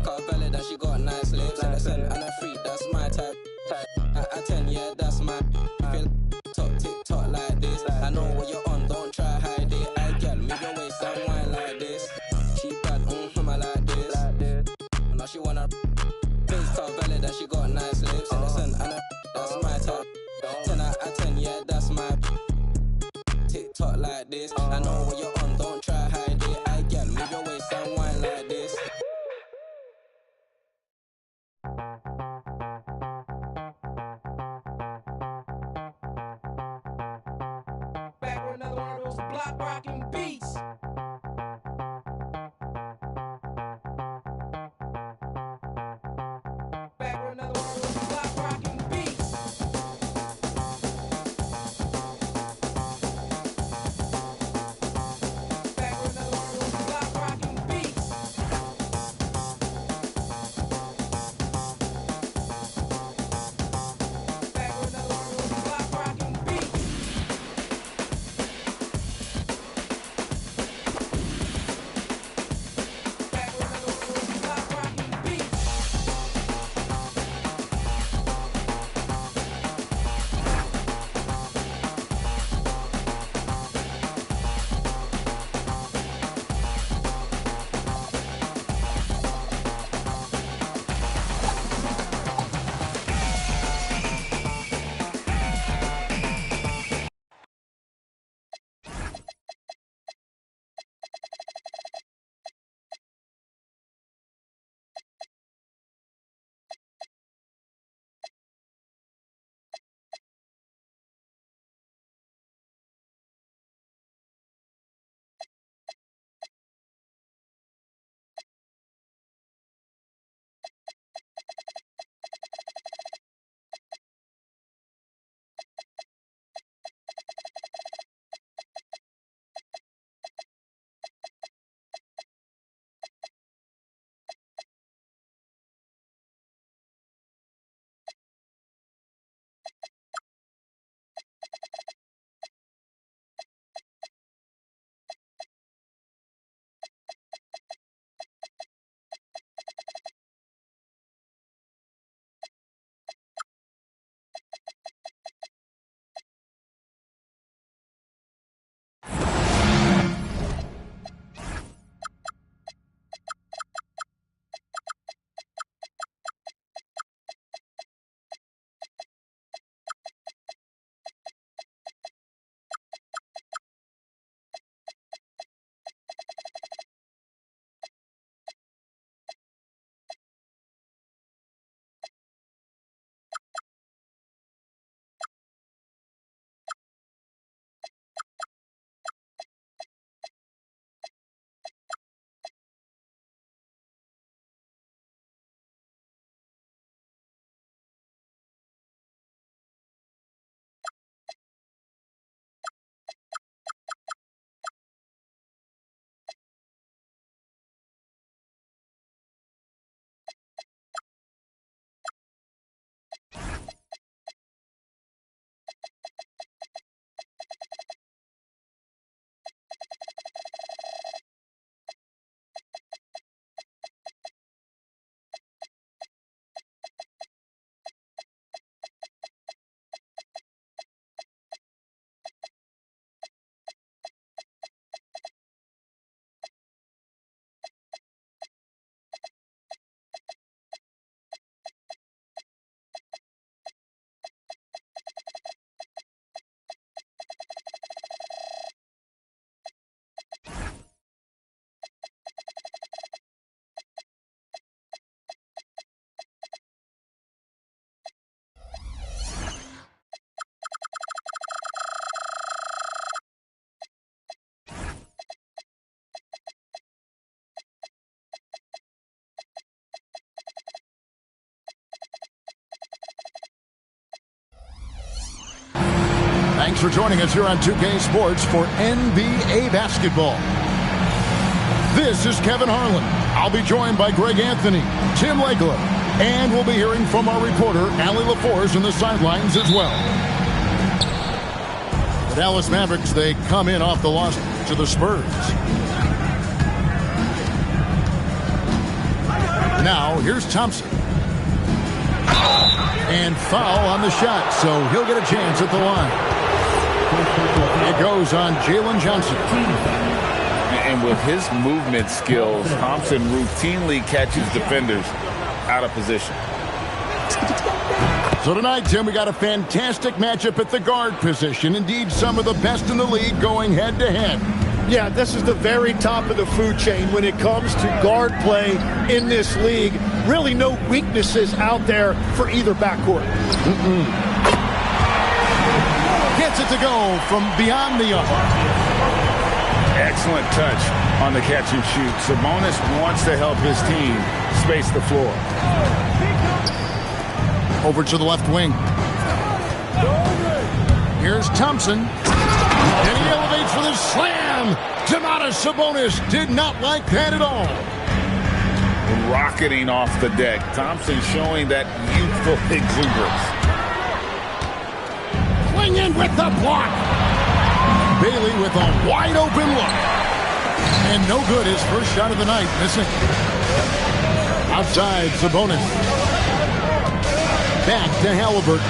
got a belly that she got nice lips. Innocent and a freak, that's my type. At 10, yeah, that's my. Feel talk, tick tock like this. I know what you're on, don't try hide it. I girl, move your waist and wine like this. She bad, I like this. Now she wanna. Face got a belly that she got nice lips. Innocent and a that's my type. 10 out of 10, yeah, that's my. Tick tock like this. I know what you're on, don't try hide it. I girl, move your waist and wine like this. Back with another one of those block rocking beats. Back with another one of those block rocking beats. Back with another one of those block rocking beats. Back with another one of those block rocking beats. Back with another one of those block rocking beats. Thanks for joining us here on 2K Sports for NBA basketball. This is Kevin Harlan. I'll be joined by Greg Anthony, Tim Legler, and we'll be hearing from our reporter, Allie LaForce, in the sidelines as well. The Dallas Mavericks, they come in off the loss to the Spurs. Now, here's Thompson. And foul on the shot, so he'll get a chance at the line. It goes on Jalen Johnson. And with his movement skills, Thompson routinely catches defenders out of position. So tonight, Tim, we got a fantastic matchup at the guard position. Indeed, some of the best in the league going head-to-head. Yeah, this is the very top of the food chain when it comes to guard play in this league. Really no weaknesses out there for either backcourt. Gets it to go from beyond the arc. Excellent touch on the catch and shoot. Sabonis wants to help his team space the floor. Over to the left wing. Here's Thompson. And he elevates for the slam. Domantas Sabonis did not like that at all. Rocketing off the deck. Thompson showing that youthful exuberance. Swing in with the block. Bailey with a wide open look. And no good. His first shot of the night. Missing. Outside Sabonis. Back to Halliburton.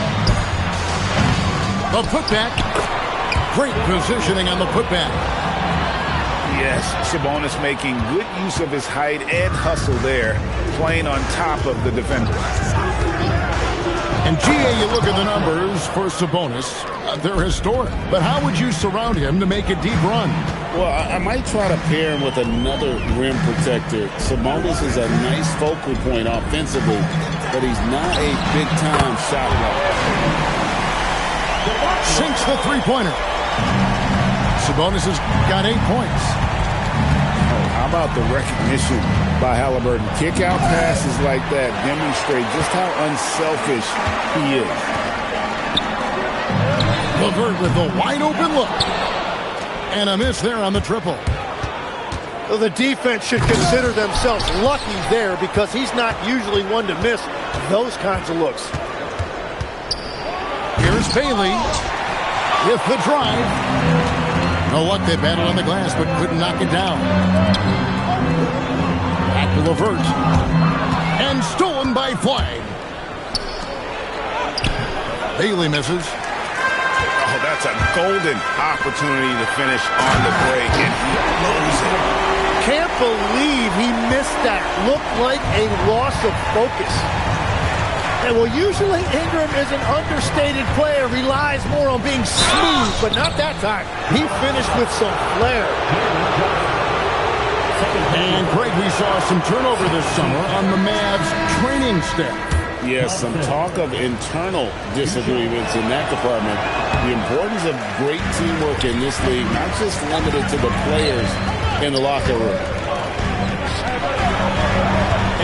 The putback. Great positioning on the putback. Yes, Sabonis making good use of his height and hustle there, playing on top of the defender. And GA, you look at the numbers for Sabonis, they're historic. But how would you surround him to make a deep run? Well, I might try to pair him with another rim protector. Sabonis is a nice focal point offensively, but he's not a big-time shot blocker. Sinks the three-pointer. Sabonis has got 8 points. Oh, how about the recognition by Halliburton? Kick-out passes like that demonstrate just how unselfish he is. LeVert with a wide-open look. And a miss there on the triple. Well, the defense should consider themselves lucky there because he's not usually one to miss those kinds of looks. Here's Bailey with the drive. No luck, they battled on the glass, but couldn't knock it down. Back to LeVert. And stolen by Flagg. Bailey misses. Oh, that's a golden opportunity to finish on the break, and he blows it. Can't believe he missed that. Looked like a loss of focus. And well, usually Ingram is an understated player, relies more on being smooth, but not that time. He finished with some flair. And Greg, we saw some turnover this summer on the Mavs training staff. Yes, some talk of internal disagreements in that department. The importance of great teamwork in this league, not just limited to the players in the locker room.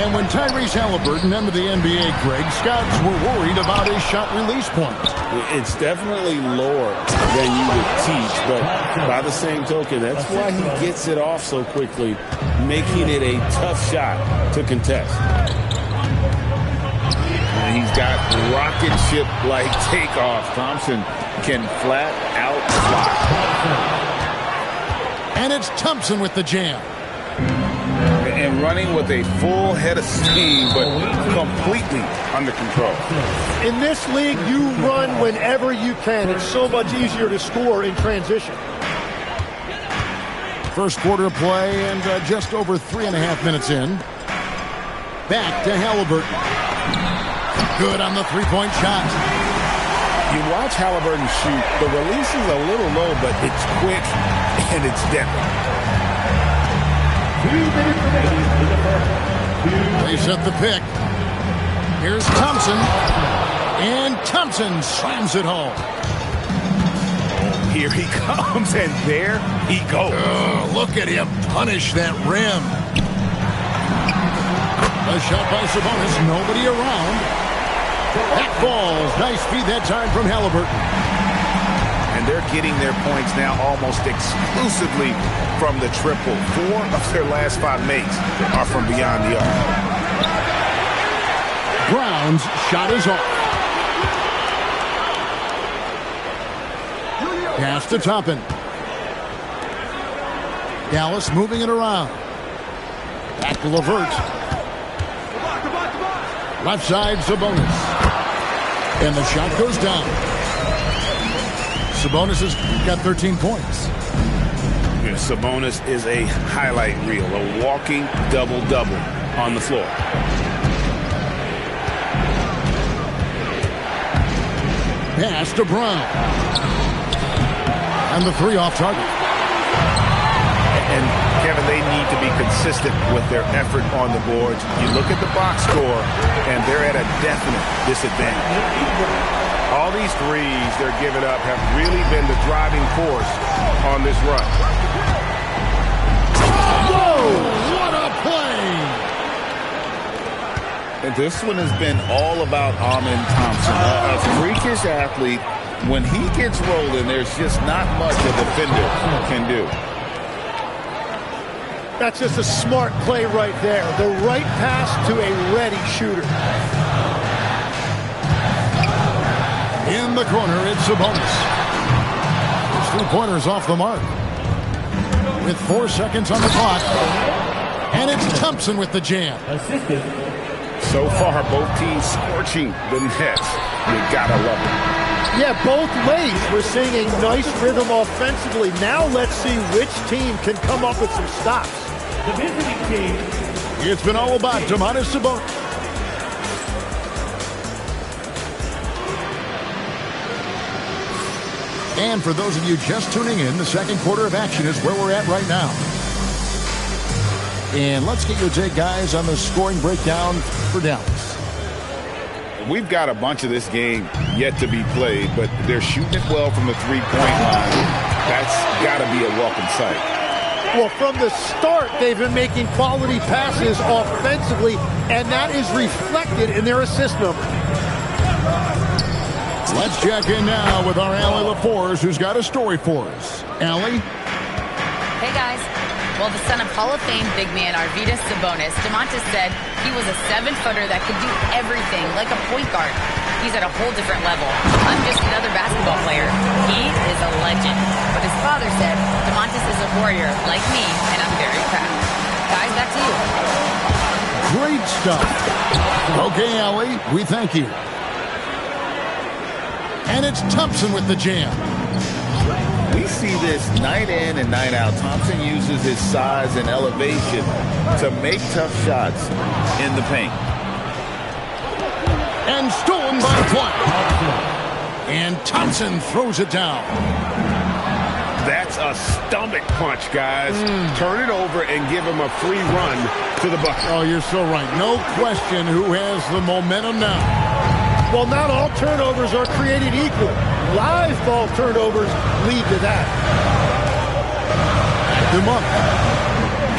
And when Tyrese Halliburton entered the NBA, Greg, scouts were worried about his shot release point. It's definitely lower than you would teach, but by the same token, that's why he gets it off so quickly, making it a tough shot to contest. And he's got rocket ship-like takeoff. Thompson can flat out fly. And it's Thompson with the jam. And running with a full head of steam, but completely under control. In this league, you run whenever you can. It's so much easier to score in transition. First quarter of play and just over 3.5 minutes in. Back to Halliburton. Good on the three-point shot. You watch Halliburton shoot. The release is a little low, but it's quick and it's deadly. They set the pick. Here's Thompson. And Thompson slams it home. Here he comes, and there he goes. Look at him punish that rim. A shot by Sabonis. Nobody around. That falls. Nice feed that time from Halliburton. And they're getting their points now almost exclusively from the triple. 4 of their last 5 makes are from beyond the arc. Brown's shot is off. Pass to Toppin. Dallas moving it around. Back to LeVert. Left side, Sabonis. And the shot goes down. Sabonis has got 13 points. Yeah, Sabonis is a highlight reel, a walking double-double on the floor. Pass to Brown. And the three off target. And, Kevin, they need to be consistent with their effort on the boards. You look at the box score, and they're at a definite disadvantage. All these threes they're giving up have really been the driving force on this run. Whoa! What a play! And this one has been all about Amin Thompson, a freakish athlete. When he gets rolling, there's just not much a defender can do. That's just a smart play right there. The right pass to a ready shooter. In the corner, it's Sabonis. His three-pointer's off the mark. With 4 seconds on the clock. And it's Thompson with the jam. So far, both teams scorching the nets. You gotta love it. Yeah, both ways. We're seeing a nice rhythm offensively. Now let's see which team can come up with some stops. The visiting team. It's been all about Domantas Sabonis. And for those of you just tuning in, the second quarter of action is where we're at right now. And let's get your take, guys, on the scoring breakdown for Dallas. We've got a bunch of this game yet to be played, but they're shooting it well from the three-point line. That's got to be a welcome sight. Well, from the start, they've been making quality passes offensively, and that is reflected in their assist number. Let's check in now with our Allie LaForce, who's got a story for us. Allie? Hey, guys. Well, the son of Hall of Fame big man Arvydas Sabonis, Domantas said he was a 7-footer that could do everything, like a point guard. He's at a whole different level. I'm just another basketball player. He is a legend. But his father said Domantas is a warrior like me, and I'm very proud. Guys, back to you. Great stuff. Okay, Allie, we thank you. And it's Thompson with the jam. We see this night in and night out. Thompson uses his size and elevation to make tough shots in the paint. And stolen by play. And Thompson throws it down. That's a stomach punch, guys. Turn it over and give him a free run to the bucket. Oh, you're so right. No question who has the momentum now. Well, not all turnovers are created equal. Live ball turnovers lead to that. Them up.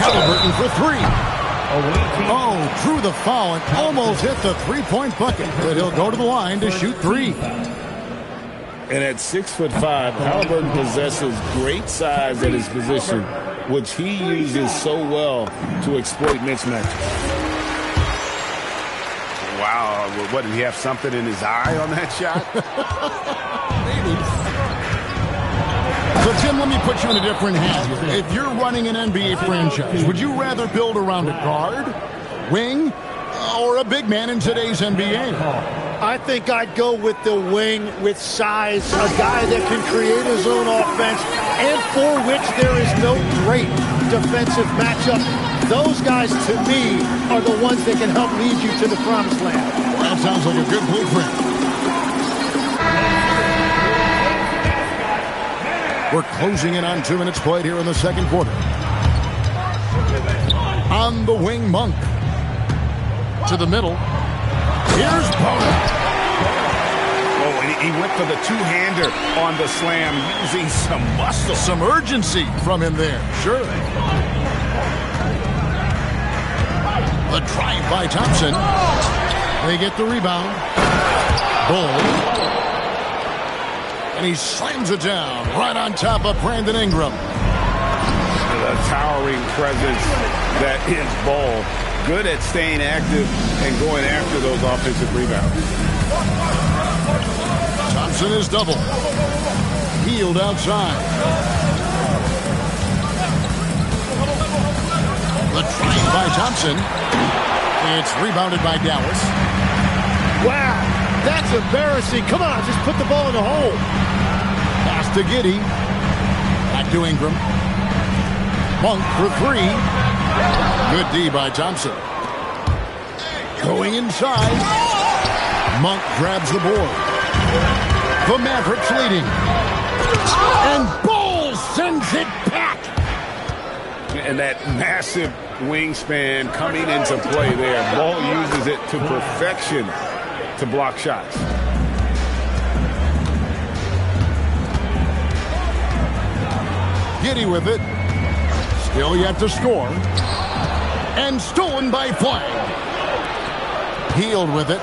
Halliburton for three. Oh, drew the foul and almost hit the three-point bucket. But he'll go to the line to shoot three. And at 6'5", Halliburton possesses great size at his position, which he uses so well to exploit mismatches. Wow, what, did he have something in his eye on that shot? Maybe. So, Tim, let me put you in a different hat here. If you're running an NBA franchise, would you rather build around a guard, wing, or a big man in today's NBA? I think I'd go with the wing with size, a guy that can create his own offense and for which there is no great defensive matchup. Those guys, to me, are the ones that can help lead you to the promised land. That sounds like a good blueprint. We're closing in on 2 minutes played here in the second quarter. On the wing, Monk. To the middle. Here's Boner. Oh, and he went for the two-hander on the slam, using some muscle. Some urgency from him there. Sure. The drive by Thompson. They get the rebound. Bull. And he slams it down right on top of Brandon Ingram. The towering presence that is Bull. Good at staying active and going after those offensive rebounds. Thompson is double. Healed outside. The drive by Thompson. It's rebounded by Dallas. Wow, that's embarrassing. Come on, just put the ball in the hole. Pass to Giddey. Back to Ingram. Monk for three. Good D by Thompson. Going inside. Monk grabs the board. The Mavericks leading. And Ball sends it back. And that massive wingspan coming into play there. Ball uses it to perfection to block shots. Giddey with it. Still yet to score. And stolen by Flag. Healed with it.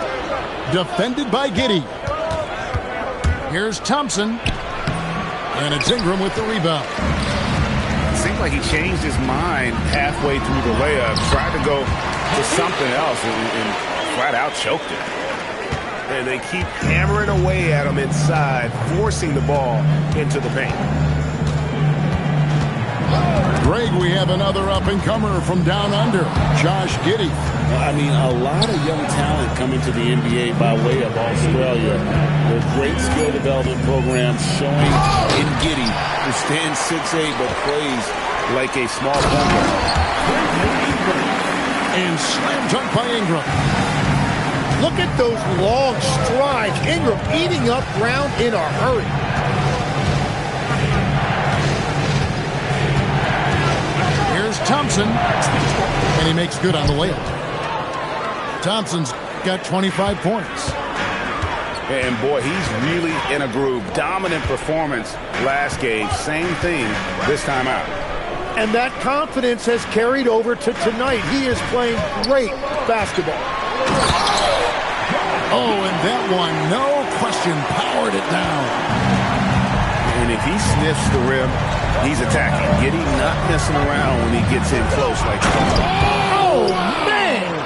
Defended by Giddey. Here's Thompson. And it's Ingram with the rebound. It seemed like he changed his mind halfway through the layup, tried to go to something else, and flat out choked it. And they keep hammering away at him inside, forcing the ball into the paint. Greg, we have another up-and-comer from down under, Josh Giddey. I mean, a lot of young talent coming to the NBA by way of Australia. Their great skill development programs showing in Giddey, who stands 6'8", but plays like a small forward. And slam dunk by Ingram. Look at those long strides. Ingram eating up ground in a hurry. Here's Thompson. And he makes good on the layup. Thompson's got 25 points. And boy, he's really in a groove. Dominant performance last game. Same thing this time out. And that confidence has carried over to tonight. He is playing great basketball. Oh, and that one, no question, powered it down. And if he sniffs the rim, he's attacking. Giddey not messing around when he gets in close like that. Oh, man!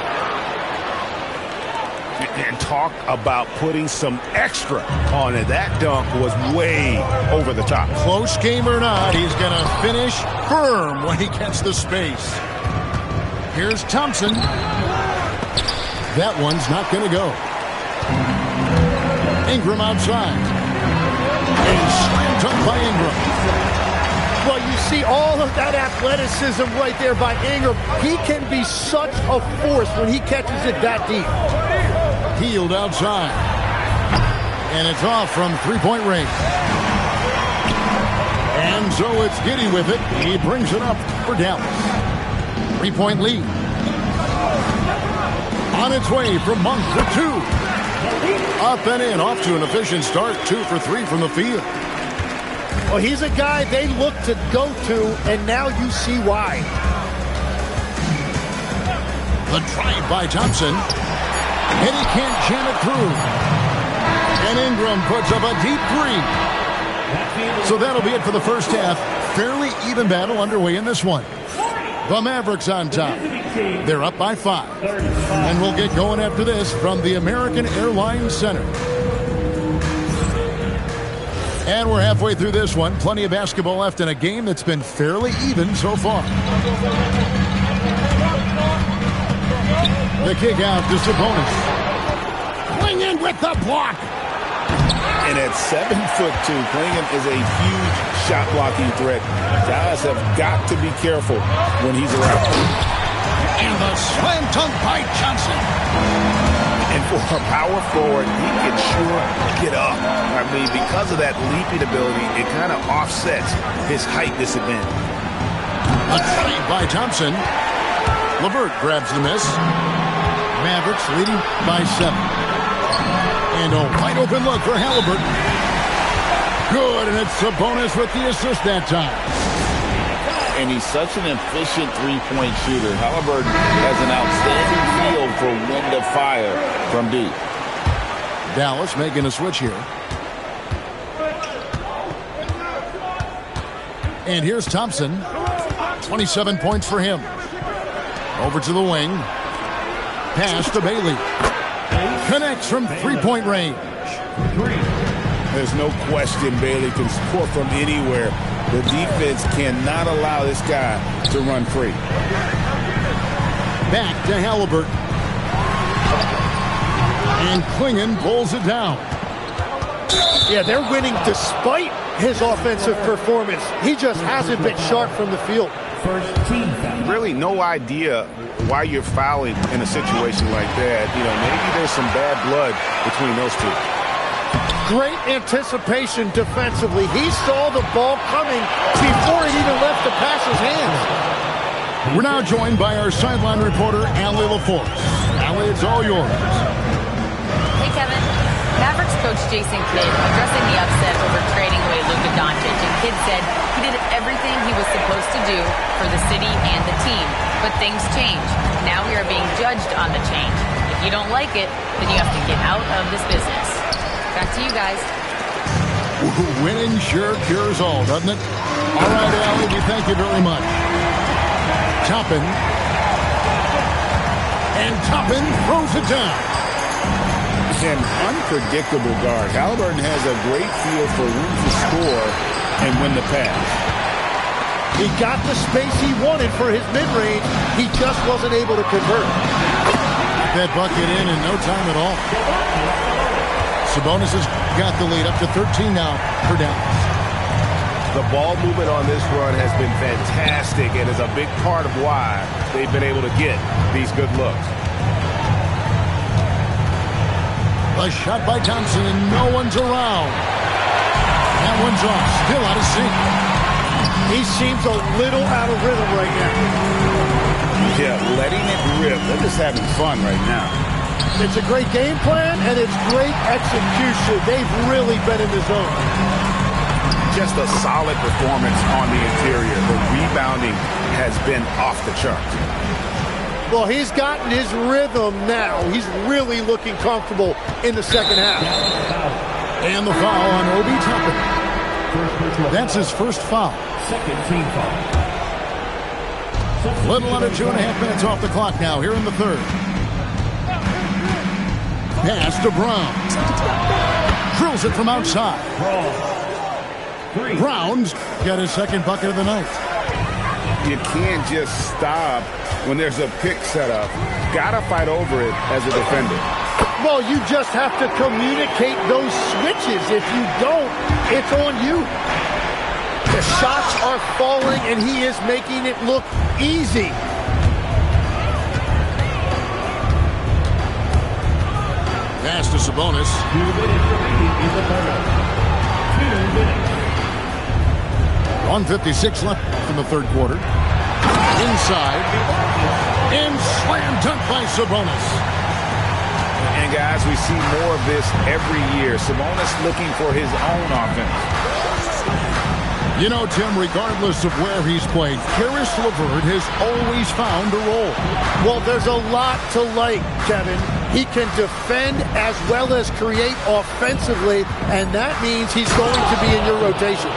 And talk about putting some extra on it. That dunk was way over the top. Close game or not, he's going to finish firm when he gets the space. Here's Thompson. That one's not going to go. Ingram outside. And slam dunk by Ingram. Well, you see all of that athleticism right there by Ingram. He can be such a force when he catches it that deep. Healed outside. And it's off from three-point range. And so it's Giddey with it. He brings it up for Dallas. Three-point lead. On its way from Monk for two. Up and in, off to an efficient start. 2 for 3 from the field. Well, he's a guy they look to go to, and now you see why. The drive by Thompson. And he can't jam it through. And Ingram puts up a deep three. So that'll be it for the first half. Fairly even battle underway in this one. The Mavericks on top. They're up by 5. And we'll get going after this from the American Airlines Center. And we're halfway through this one. Plenty of basketball left in a game that's been fairly even so far. The kick out to Sabonis. Klingon with the block. And at 7'2", Klingon is a huge shot blocking threat. Guys have got to be careful when he's around. And the slam dunk by Johnson. And for a power forward, he can sure get up. I mean, because of that leaping ability, it kind of offsets his height disadvantage. A drive by Thompson. LeVert grabs the miss. Mavericks leading by 7. And a wide open look for Halliburton. Good, and it's Sabonis with the assist that time. And he's such an efficient three-point shooter. Halliburton has an outstanding feel for when to fire from deep. Dallas making a switch here. And here's Thompson. 27 points for him. Over to the wing. Pass to Bailey. Connects from three-point range. There's no question Bailey can score from anywhere. The defense cannot allow this guy to run free. Back to Halliburton. And Klingon pulls it down. Yeah, they're winning despite his offensive performance. He just hasn't been sharp from the field. Really no idea why you're fouling in a situation like that. You know, maybe there's some bad blood between those two. Great anticipation defensively. He saw the ball coming before it even left the passer's hands. We're now joined by our sideline reporter, Allie LaForce. Allie, it's all yours. Hey, Kevin. Mavericks coach Jason Kidd addressing the upset over trading away Luka Doncic, and Kidd said he did everything he was supposed to do for the city and the team. But things change. Now we are being judged on the change. If you don't like it, then you have to get out of this business. Back to you guys. Winning sure cures all, doesn't it? All right, Allie, we thank you very much. Toppin. And Toppin throws it down. An unpredictable guard. Halliburton has a great feel for when to score and when to pass. He got the space he wanted for his mid-range. He just wasn't able to convert. That bucket in no time at all. Sabonis has got the lead up to 13 now for Dallas. The ball movement on this run has been fantastic and is a big part of why they've been able to get these good looks. A shot by Thompson, and no one's around. That one's off, still out of sync. He seems a little out of rhythm right now. Yeah, letting it rip. They're just having fun right now. It's a great game plan, and it's great execution. They've really been in the zone. Just a solid performance on the interior. The rebounding has been off the charts. Well, he's gotten his rhythm now. He's really looking comfortable in the second half. And the foul on Obi Toppin. That's his first foul. Second team foul. Little under 2.5 minutes off the clock now here in the third. Pass to Brown. Drills it from outside. Brown's got his second bucket of the night. You can't just stop when there's a pick set up. Gotta fight over it as a defender. Well, you just have to communicate those switches. If you don't, it's on you. The shots are falling, and he is making it look easy. Pass to Sabonis. 2 minutes remaining in the third. 2 minutes. 1:56 left in the third quarter. Inside. And slam dunk by Sabonis. And guys, we see more of this every year. Sabonis looking for his own offense. You know, Tim, regardless of where he's played, Karis LeVert has always found a role. Well, there's a lot to like, Kevin. He can defend as well as create offensively, and that means he's going to be in your rotation.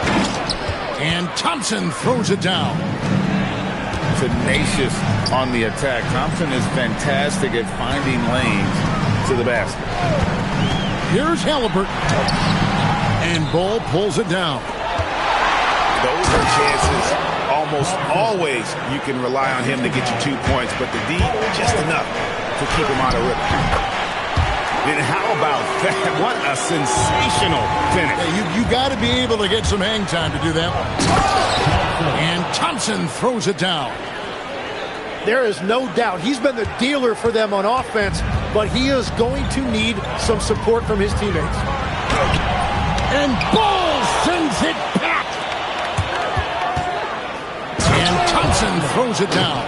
And Thompson throws it down. Tenacious on the attack. Thompson is fantastic at finding lanes to the basket. Here's Halliburton. And Bull pulls it down. Those are chances. Almost always you can rely on him to get you 2 points, but the D, just enough to keep him out of rhythm. And how about that? What a sensational finish. Hey, you got to be able to get some hang time to do that one. And Thompson throws it down. There is no doubt he's been the dealer for them on offense, but he is going to need some support from his teammates. And Bull sends it back. And Thompson throws it down.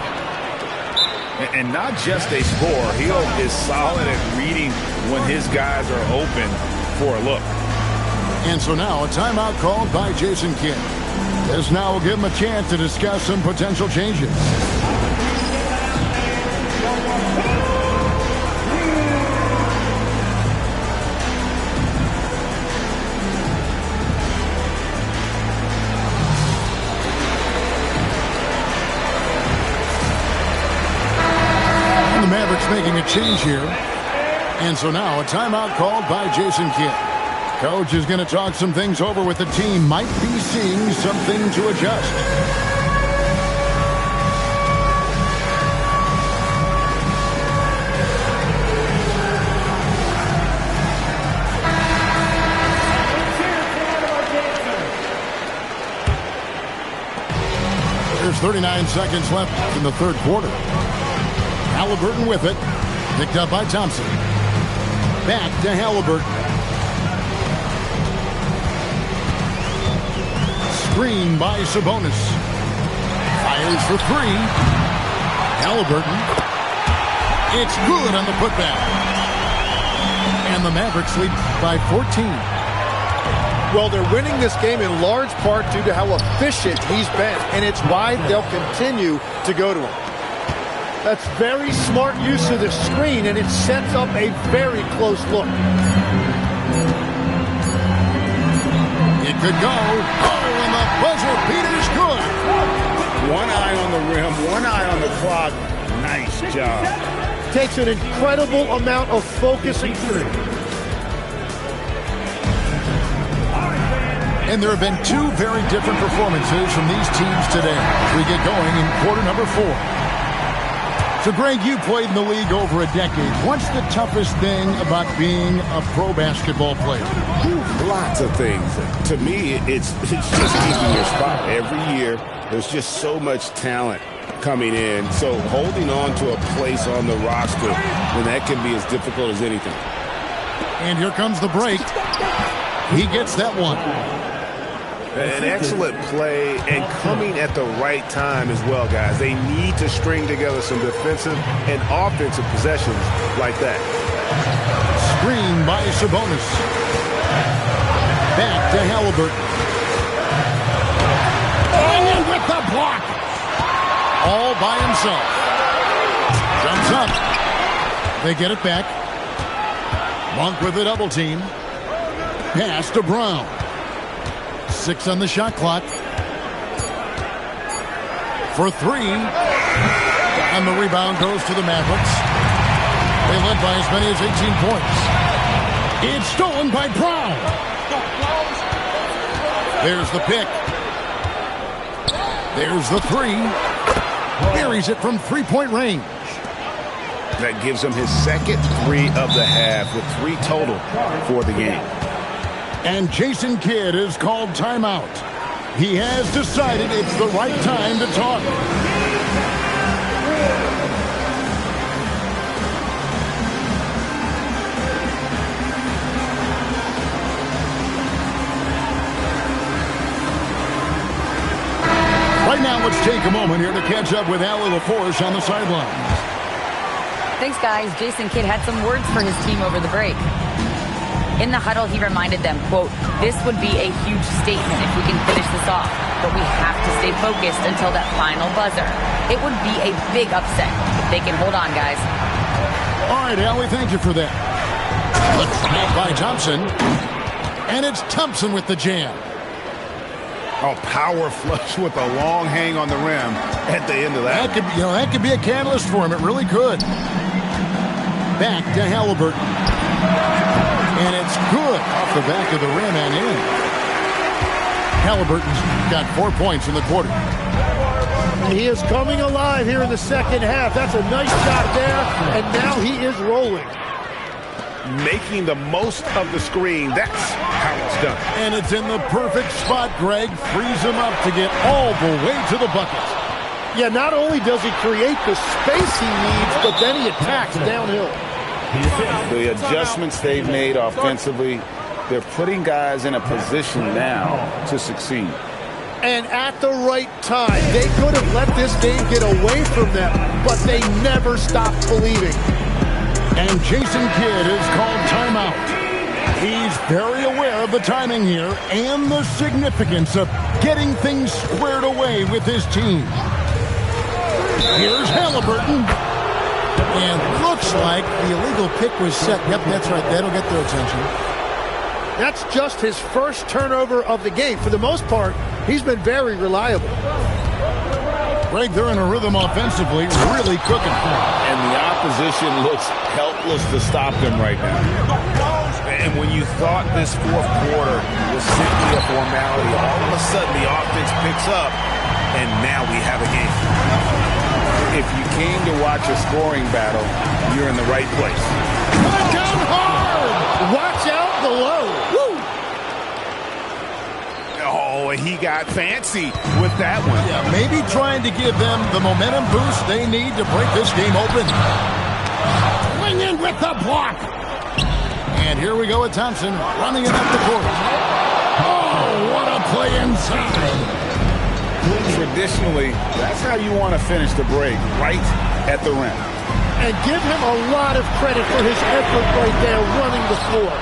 And not just a score. Hill is solid at reading when his guys are open for a look. And so now a timeout called by Jason Kidd. This now will give him a chance to discuss some potential changes. The Mavericks making a change here. And so now a timeout called by Jason Kidd. Coach is going to talk some things over with the team. Might be seeing something to adjust. 39 seconds left in the third quarter. Halliburton with it. Picked up by Thompson. Back to Halliburton. Screen by Sabonis. Fires for three. Halliburton. It's good on the putback. And the Mavericks lead by 14. Well, they're winning this game in large part due to how efficient he's been, and it's why they'll continue to go to him. That's very smart use of the screen, and it sets up a very close look. It could go. Oh, and the buzzer beater's good. One eye on the rim, one eye on the clock. Nice job. Takes an incredible amount of focus and And there have been two very different performances from these teams today as we get going in quarter number 4. So, Greg, you played in the league over a decade. What's the toughest thing about being a pro basketball player? Lots of things. To me, it's just keeping your spot. Every year, there's just so much talent coming in. So holding on to a place on the roster, when that can be as difficult as anything. And here comes the break. He gets that one. An excellent play and coming at the right time as well, guys. They need to string together some defensive and offensive possessions like that. Screen by Sabonis. Back to Halliburton. And with the block. All by himself. Jumps up. They get it back. Monk with a double team. Pass to Brown. 6 on the shot clock. For 3. And the rebound goes to the Mavericks. They led by as many as 18 points. It's stolen by Brown. There's the pick. There's the 3. Buries it from three-point range. That gives him his second 3 of the half with 3 total for the game. And Jason Kidd is called timeout. He has decided it's the right time to talk. Right now, let's take a moment here to catch up with Allie LaForce on the sidelines. Thanks, guys. Jason Kidd had some words for his team over the break. In the huddle, he reminded them, quote, "This would be a huge statement if we can finish this off, but we have to stay focused until that final buzzer. It would be a big upset if they can hold on, guys." All right, Allie, thank you for that. Let's back by Thompson. And it's Thompson with the jam. Oh, power flush with a long hang on the rim at the end of that. That could be a catalyst for him. It really could. Back to Halliburton. And it's good off the back of the rim and in. Halliburton's got 4 points in the quarter. he is coming alive here in the second half. That's a nice shot there, and now he is rolling. Making the most of the screen. That's how it's done. And it's in the perfect spot, Greg. Frees him up to get all the way to the bucket. Yeah, not only does he create the space he needs, but then he attacks downhill. The adjustments they've made offensively, they're putting guys in a position now to succeed. And at the right time, they could have let this game get away from them, but they never stopped believing. And Jason Kidd is called timeout. He's very aware of the timing here and the significance of getting things squared away with his team. Here's Halliburton. And looks like the illegal pick was set. Yep, that's right. That'll get their attention. That's just his first turnover of the game. For the most part, he's been very reliable. Greg, they're in a rhythm offensively, really cooking. And the opposition looks helpless to stop them right now. And when you thought this fourth quarter was simply a formality, all of a sudden the offense picks up, and now we have a game. If you came to watch a scoring battle, you're in the right place. Down hard! Watch out below. Woo! Oh, Boy, he got fancy with that one. Yeah, maybe trying to give them the momentum boost they need to break this game open. Swing in with the block. And here we go with Thompson running it up the court. Oh, what a play inside. Traditionally, that's how you want to finish the break, right at the rim. And give him a lot of credit for his effort right there running the floor.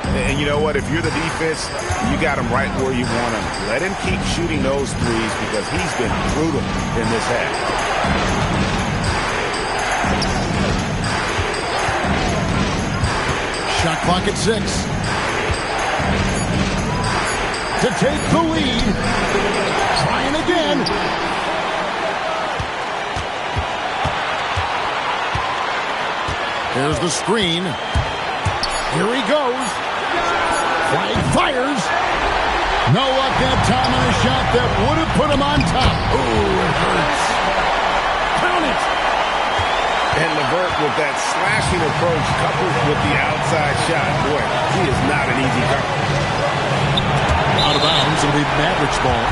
And you know what? If you're the defense, you got him right where you want him. Let him keep shooting those threes because he's been brutal in this half. Shot clock at 6. To take the lead. Trying again. There's the screen. Here he goes. Flag fires. No up that time on a shot that would have put him on top. Ooh, it hurts. Count it. And LeVert with that slashing approach coupled with the outside shot. Boy, he is not an easy cover. Out of bounds, it'll be Mavericks ball.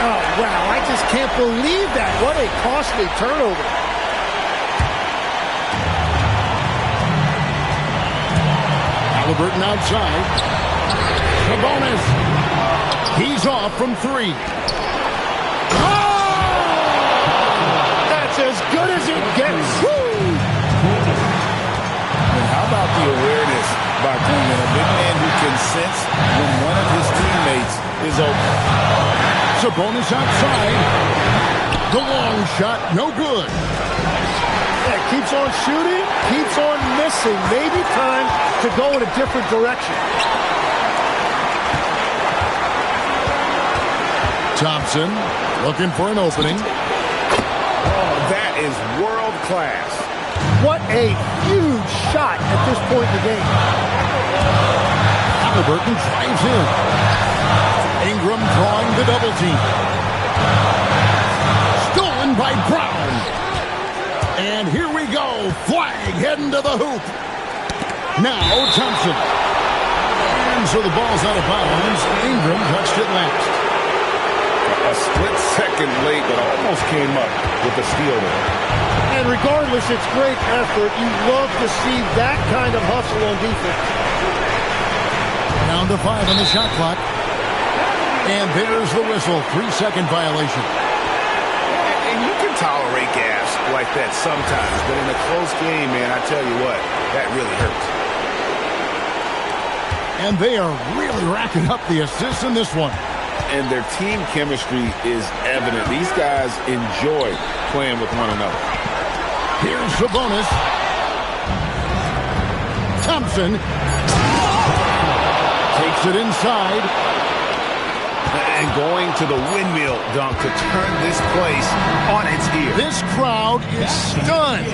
Oh, wow, I just can't believe that. What a costly turnover. Halliburton outside. The bonus. He's off from 3. That's as good as it gets. And how about the awareness by Green, a big man who can sense when one of his teammates is open. Sabonis outside. The long shot, no good. Yeah, keeps on shooting, keeps on missing. Maybe time to go in a different direction. Thompson looking for an opening. Oh, that is world class. What a huge shot at this point in the game. Halliburton drives in. Ingram drawing the double team. Stolen by Brown. And here we go. Flag heading to the hoop. Now Thompson. And so the ball's out of bounds. Ingram touched it last. A split second late, but almost came up with the steal there. And regardless, it's great effort. You love to see that kind of hustle on defense. Down to 5 on the shot clock. And there's the whistle. 3-second violation. And you can tolerate gas like that sometimes, but in a close game, man, I tell you what, that really hurts. And they are really racking up the assists in this one. And their team chemistry is evident. These guys enjoy playing with one another. Here's the bonus. Thompson takes it inside. And going to the windmill dunk to turn this place on its ear. This crowd is stunned.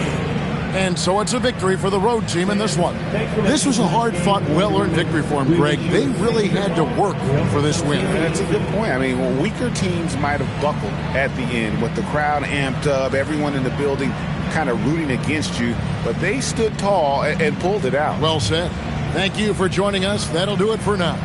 And so it's a victory for the road team in this one. This was a hard-fought, well-earned victory for them, Greg. They really had to work for this win. And that's a good point. I mean, weaker teams might have buckled at the end with the crowd amped up, everyone in the building kind of rooting against you, but they stood tall and pulled it out. Well said. Thank you for joining us. That'll do it for now.